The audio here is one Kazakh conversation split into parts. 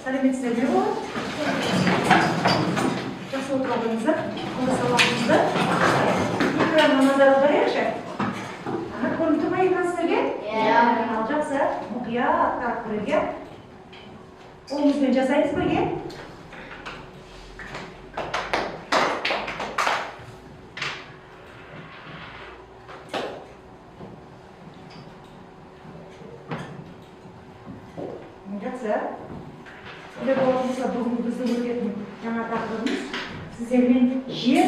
Сәлеметсіздер ме болады? Жақсы отырғаныңыздар, онда сабағымызды экранға назар аударайықшы. Көрініп тұр ма экран сіздерге? Ал жақсы, мұқият қарап көруге. Қолымызбен жасаймыз бірге. Жақсы. Олай болғанымызға бүгінгі біздің өтетін жаңа тақырыбымыз сіздермен жер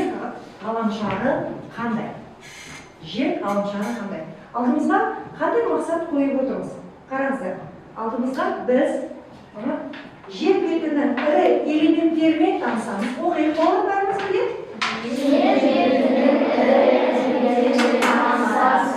ғаламшары қандай? Жер ғаламшары қандай? Алдымызға қандай мақсат қойып отырмыз? Қараңыздар, алдымызға біз жер бетінің ірі элементтерімен танысамыз. Оқиық болар бәріміз бірге? Жер бетінің ірі элементтерімен танысамыз.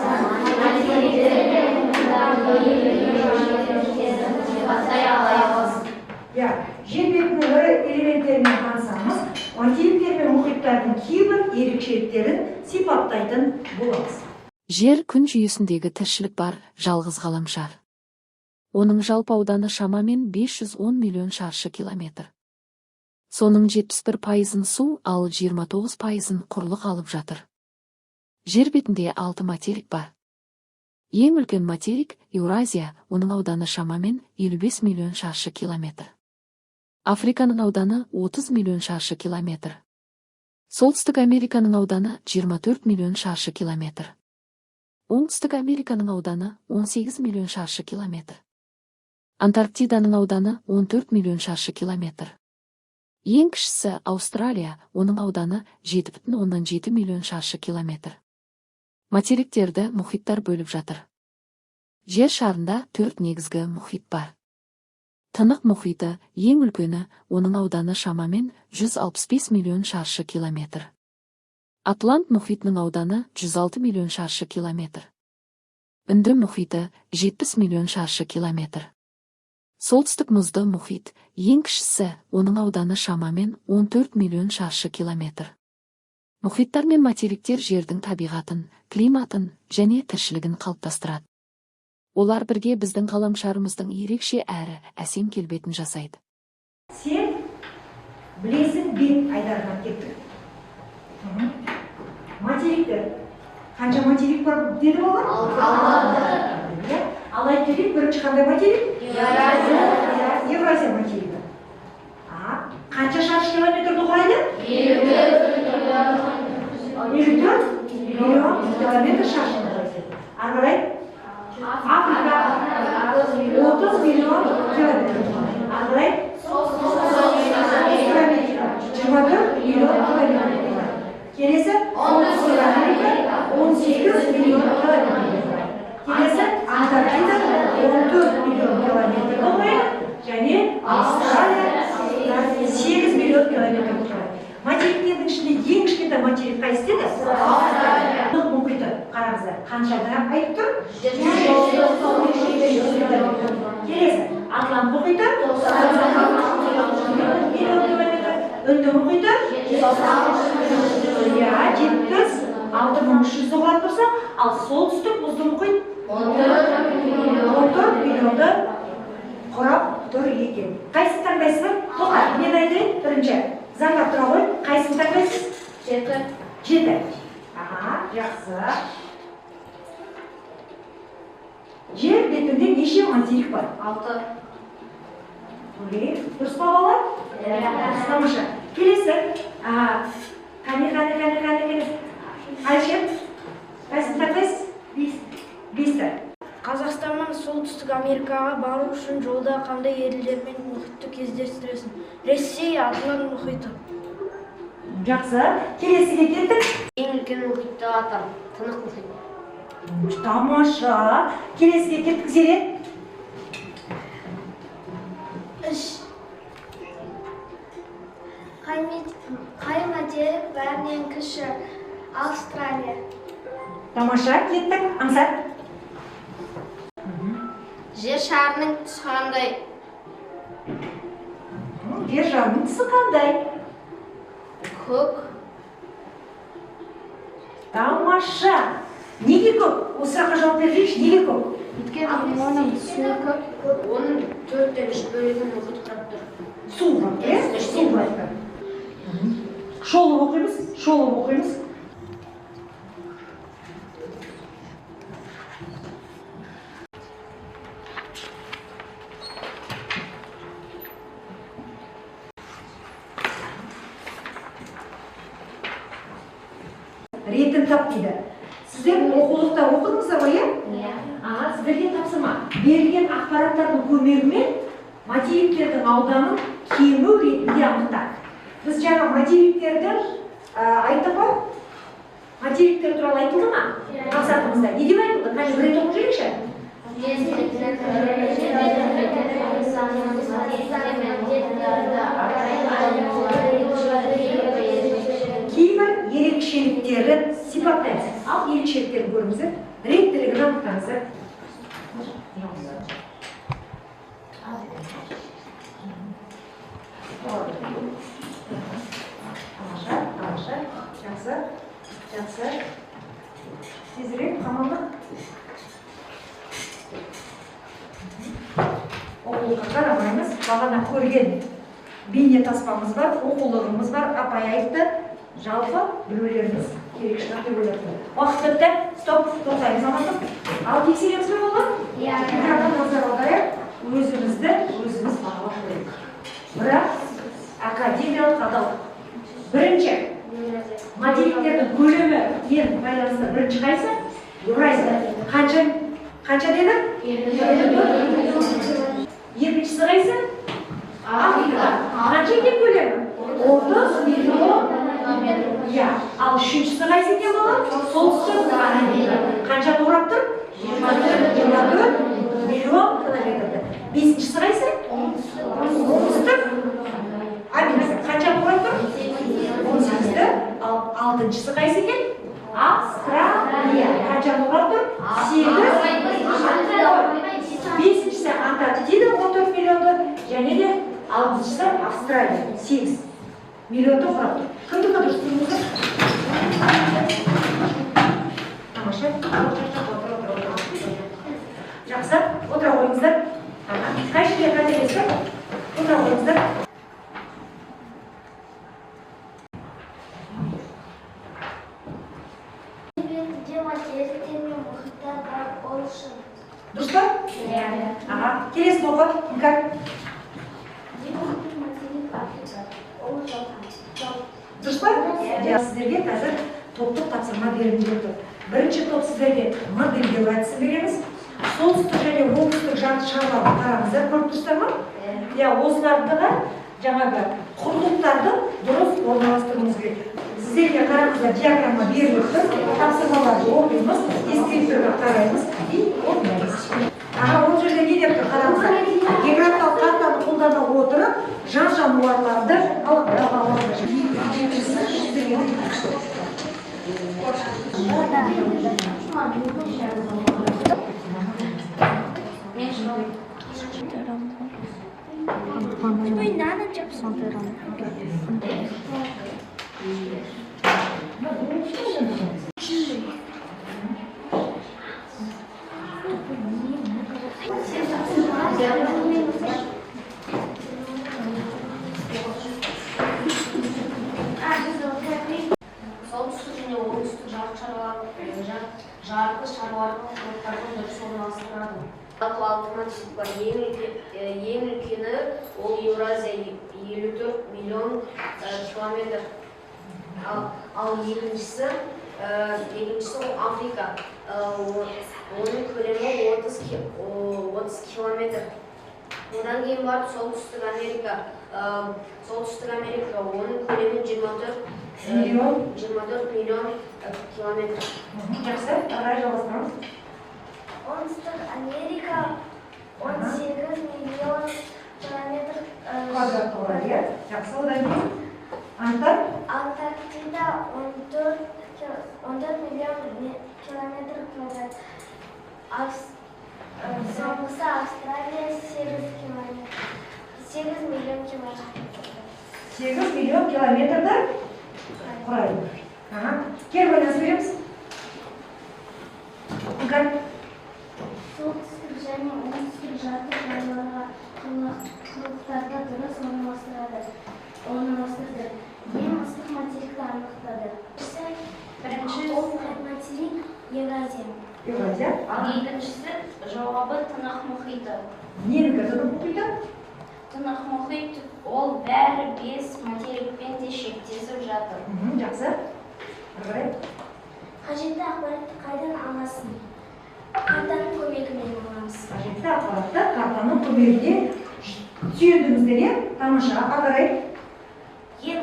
Жер бетінің ірі элементтерімен танысамыз, материктер мен мұхиттардың кейбір ерекшеліктерін сипаттайтын боламыз. Жер күн жүйесіндегі тіршілік бар жалғыз ғаламшар. Оның жалпы ауданы шамамен 510 миллион шаршы километр. Соның 71%-ын су, ал 29%-ын құрлық алып жатыр. Жер бетінде 6 материк бар. Ең үлкен материк Еуразия, оның ауданы шамамен 55 миллион шаршы километр. Африканың ауданы 30 миллион шаршы километр. Солтүстік Американың ауданы 24 миллион шаршы километр. Оңтүстік Американың ауданы 18 миллион шаршы километр. Антарктиданың ауданы 14 миллион шаршы километр. Ең кішісі Аустралия, оның ауданы 7,7 миллион шаршы километр. Материктерді мұхиттар бөліп жатыр. Жер шарында 4 негізгі мұхит бар. Тынық мұхиты ең үлкені, оның ауданы шамамен 165 миллион шаршы километр. Атлант мұхитының ауданы 106 миллион шаршы километр. Үнді мұхиты 70 миллион шаршы километр. Солтүстік мұзды мұхит ең кішісі, оның ауданы шамамен 14 миллион шаршы километр. Мұхиттар мен материктер жердің табиғатын, климатын және тіршілігін қалыптастырады. Олар бірге біздің ғаламшарымыздың ерекше әрі әсем келбетін жасайды. Сен білесің бет айдарынан кеттік. Материктер. Қанша материк бар деді олар? 6. Алай келіп бірінші қандай материк? Евразия материгі. Қанша шаршы километрді құрайды? 54 миллион километр шаршы құрайды. Арғарай? Африка 30 миллион километр. Арғарай? 24 миллион километр. Келесі? Оңтүстік Америка 18 миллион километр. Келесі? Антарктида 14 миллион километр құрайды. Және Австралия 8 миллион километр құрайды. Материктердің ішінде ең кішкентай материк қайсы деді? Австралия. Мұхиты қараңыздар. Қаншада айтып тұр? Келесі, Атлант мұхиты 90 миллион километр. Үнді мұхиты 76.300 құрап тұрса, ал солтүстік мұзды мұхит 14 миллионды құрап тұр екен. Қайсы таңдайсыздар? Тоқар, мен айтайын бірінші. Заңға тұра ғой, қайсын таңдайсыз? 7. Жақсы. Жер бетінде неше материк бар? 6. Дұрыс па балалар? Тамаша. Келесі. Қане. Айшем, қайсын таңдайсыз? 5. Қазақстаннан солтүстік Америкаға бару үшін жолда қандай елдер мен мұхитты кездестіресің? Ресей, Атлант мұхиты. Жақсы. Келесіге кеттік. Ең үлкен мұхитты атам, Тынық мұхит. Тамаша. Келесіге кеттік Зере. 3. Қай материк бәрінен кіші? Австралия. Тамаша. Кеттік. Аңсар. Жер шарының түсі қандай? Жер шарының түсі қандай? Көк. Тамаша. Неге көк? Осы сұраққа жауап берейікші. Неге көк? Өйткені оның түсі көп. Оның 4-3 бөлігін мұхит құрап тұр. Су бар, иә? Су бар. Шолып оқимыз, шолып оқимыз. Ретін тап дейді. Сіздер оқулықта оқыдыңыздар ғой, иә? Сіздерге тапсырма. Берілген ақпараттардың көмегімен материктердің ауданын кему ретінде анықтап. Біз жаңа материктерді айттық қой? Материктер туралы айтылды ма? Мақсатымызда. Не деп айтылды? Қане бір рет оқып жүрейікші? Кейбір ерекшеліктерін сипаттаймыз. Ал ерекшеліктерін көріңіздер, реттілігін анықтаңыздар. Тамаша, жақсы. Тезірек, қамалы. Оқулыққа қарамаймыз, бағана көрген бейне таспамыз бар, оқулығымыз бар, апай айтты, жалпы білулеріміз керек шығар деп ойлапты. Уақыт бітті, стоп, тоқтаймыз амандық. Ал тексереміз бе болған? Назар аударайық, өзіміз бағалап қояйық. Бірақ академиялық адал. Бірінші, материктердің көлемі ең байланысты бірінші қайсы? Еуразия. Қанша деді? Екіншісі қайсы? Африка. Қанша екен көлемі? 30 миллион. Ал үшіншісі қайсы екен болады? Солтүстік Америка. Қанша құрап тұр? 24 миллион километрді. Бесіншісі қайсы? Оңтүстік Америка. Қанша құрап тұр? 18-ді. Ал алтыншысы қайсы екен? Австралия. Қанша құрап тұр? 8. Бесіншісі Антарктида 14 миллионды. Және де алтыншысы Австралия 8 миллионды құрап тұр. Кімді дұрыс тұрмыздар? Тамаша. Жақсы. Отыра қойыңыздар. Қай жерге қателестік? Отыра қойыңыздар. Дұрыс па? Келесін оқы. Дұрыс па? Сіздерге қазір топтық тапсырма берілген тұр. Бірінші топ сіздерге модельдеу әдісін береміз. Солтүстік және оңтүстік жарты шарларды қараңыздар, көріп тұрсыздар ма? Осыларды да жаңағы құрлықтарды дұрыс орналастыруымыз керек. Сіздерге қараңыздар, диаграмма беріліп тұр, тапсырмаларды оқимыз, ескерткіге қараймыз и орындаймыз. Ол жерде не деп тұр, қараңыздар. Географиялық картаны қолдана отырып, жан-жануарларды Солтүстік және оңтүстік жарты шарлардың құрлықтардың дұрыс орналастырады. Жалпы 6 материк бар. Ең үлкені ол Еуразия 54 миллион километр. Ал екіншісі Африка. Оның көлемі 30 километр. Одан кейін барып Солтүстік Америка. Солтүстік Америка оның көлемі 24 миллион километр. Жақсы, ағай жалғастырамыз. Оңтүстік Америка 18 миллион километр Квадрат болады, иә? Жақсы, одан кейін Антарктида 14 миллион километр квадрат. Соңғысы Австралия 8 миллион километр. 8 миллион километрді құрайды. Кер байланыс береміз. Солтүстік және оңтүстік жарты шарларға құрлықтарда дұрыс орналастырылады. Ал екіншісі жауабы Тынық мұхиты. Ненікі Тынық мұхиты? Тынық мұхит ол бәрі 5 материкпен де шектесіп жатыр. Жақсы. Қарай. Қажетті ақпаратты қайдан аласың? Картаның көмегімен аламыз. Қажетті ақпаратты картаның көмегіне сүйендіңіздер, тамаша. Қарай. Ең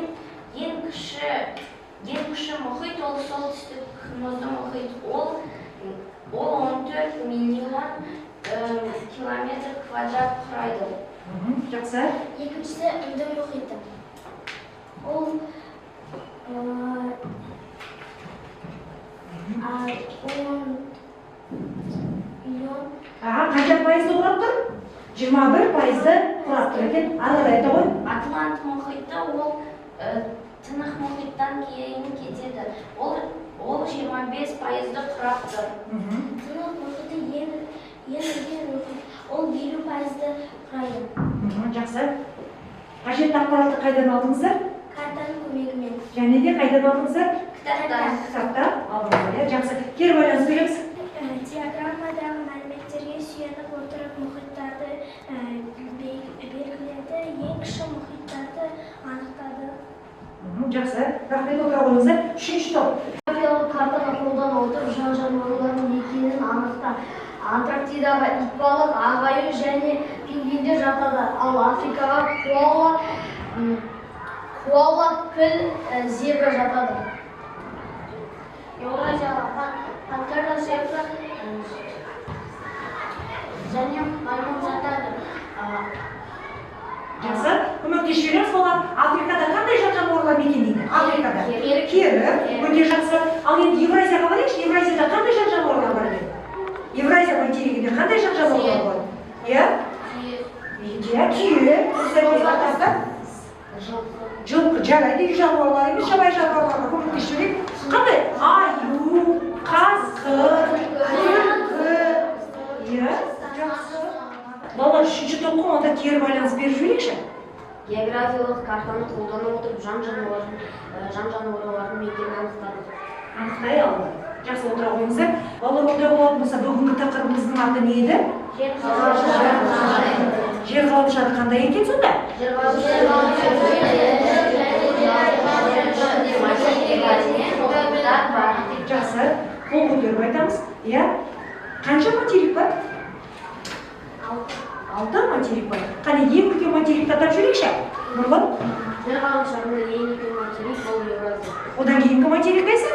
кіші мұхит ол солтүстік мұзды мұхит. Ол 14 миллион километр квадрат құрайды. Жақсы. Екіншісі Үнді мұхиты. Ол 10 миллион. Қанша пайызды құрап тұр? 21 пайызды құрап тұр екен. Ары айта ғой. Атлант мұхиты ол Тынық мұхиттан кейін кетеді. Ол 25 пайызды құрап тұр. Тынық мұхиты ең үлкен мұхит. Ол 50 пайызды құрайды. Жақсы. Қажетті ақпаратты қайдан алдыңыздар? Картаның көмегімен. Және де қайдан алдыңыздар? Кітаптан. Алдыңыздар. Жақсы. Кері байланыс береміз. Диаграммадағы мәліметтерге сүйеніп отырып мұхиттарды белгіледі, ең кіші мұхиттарды анықтады. Жақсы. Рахмет, отыра қойыңыздар. Үшінші топ. Географиялық картаға қолдана отырып жан жануарлардың екенін анықта. Антарктидаға итбалық, ағайын және пингвиндер жатады, ал Африкаға коала, піл, зебра жатады. Еуразияға пантера, зебра және маймыл жатады. Жақсы. Көмектесіп жібереміз. Олар Африкада қандай жан жануарлар мекендейді? Африкада. Кері. Өте жақсы. Ал енді Евразияға барайықшы. Евразияда қандай жан жануарлар бар еді? Евразия материгінде қандай жан жануарлар бар? Иә? Түйе. Жылқы, жарайды, үй жануарлары емес, жабайы жануарларға көмектесіп жіберейік. Қандай? Аю, қасқыр, түлкі. Иә? Жақсы. Балалар үшінші топқа онда кері байланыс беріп жіберейікші. Географиялық картаны қолдана отырып жан жануарлардың мекенін анықтады. Анықтай алды. Жақсы, отыра қойыңыздар. Балалар, ондай болатын болса, бүгінгі тақырыбымыздың аты не еді? Жер ғаламшары қандай екен сонда? Жақсы, қол көтеріп айтамыз. Иә? Қанша материк бар? 6 материк бар. Қане ең үлкен материкті атап жүрейікші? Нұрлан? Жер ғаламшарында ең үлкен материк ол Еуразия. Одан кейінгі материк қайсы?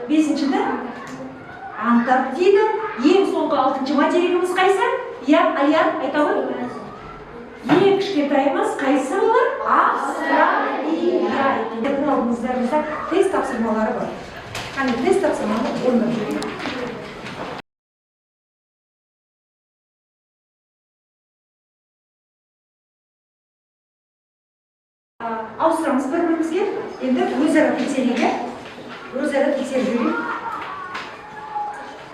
Бесіншіді? Антарктида. Ең соңғы 6-шы материгіміз қайсы? Иә, Алиян, айта ғой. Ең кішкентайымыз қайсы олар? Австралия. Ертең алдыңыздарыңызда тест тапсырмалары бар. Қане тест тапсырманы орындап жүрейік. Ауыстырамыз бір-бірімізге. Енді өзара тексерейік. Өзара тексеріп жүрейік.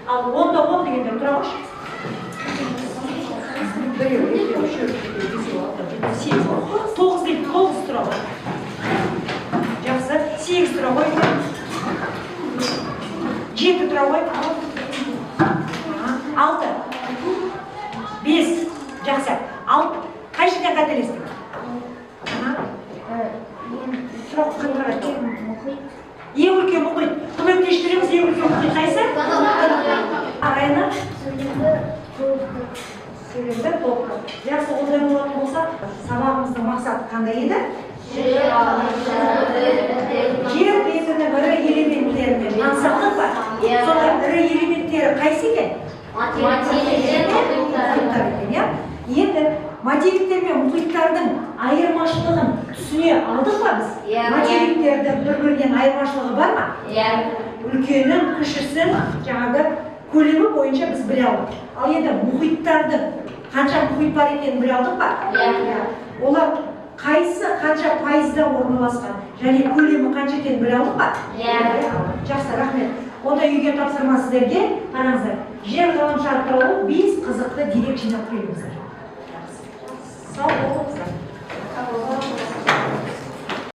Ал 10-да 10 дегенде тұра қойшы. 1, 2, 3, 4, 5, 6, 7, 8, 9 дейді, 9 тұра қой. Жақсы, 8 тұра қой. 7 тұра қой. 6, 5, жақсы. 6, қай жерден қателестік? Ең үлкен мұхит. Көмектестіреміз, ең үлкен мұхит қайсы? Арайна? Сөйлемді толқы. Жақсы, ондай болатын болса, сабағымыздың мақсаты қандай еді? Жер бетінің ірі элементтерімен танысақтық бар. Сонда ірі элементтері қайсы екен? Мұхиттар екен. Енді материктер мен мұхиттардың айырмашылығын түсіне алдық па біз? Материктердің бір-бірінен айырмашылығы бар ма? Үлкенін, кішісін, жаңағы көлемі бойынша біз біле алдық. Ал енді мұхиттардың қанша мұхит бар екенін біле алдық па? Олар қайсы қанша пайызда орналасқан және көлемі қанша екенін біле алдық па? Жақсы, рахмет. Онда үйге тапсырма сіздерге. Қараңыздар. Жер ғаламшары туралы 5 қызықты дерек жинап беріңіздер.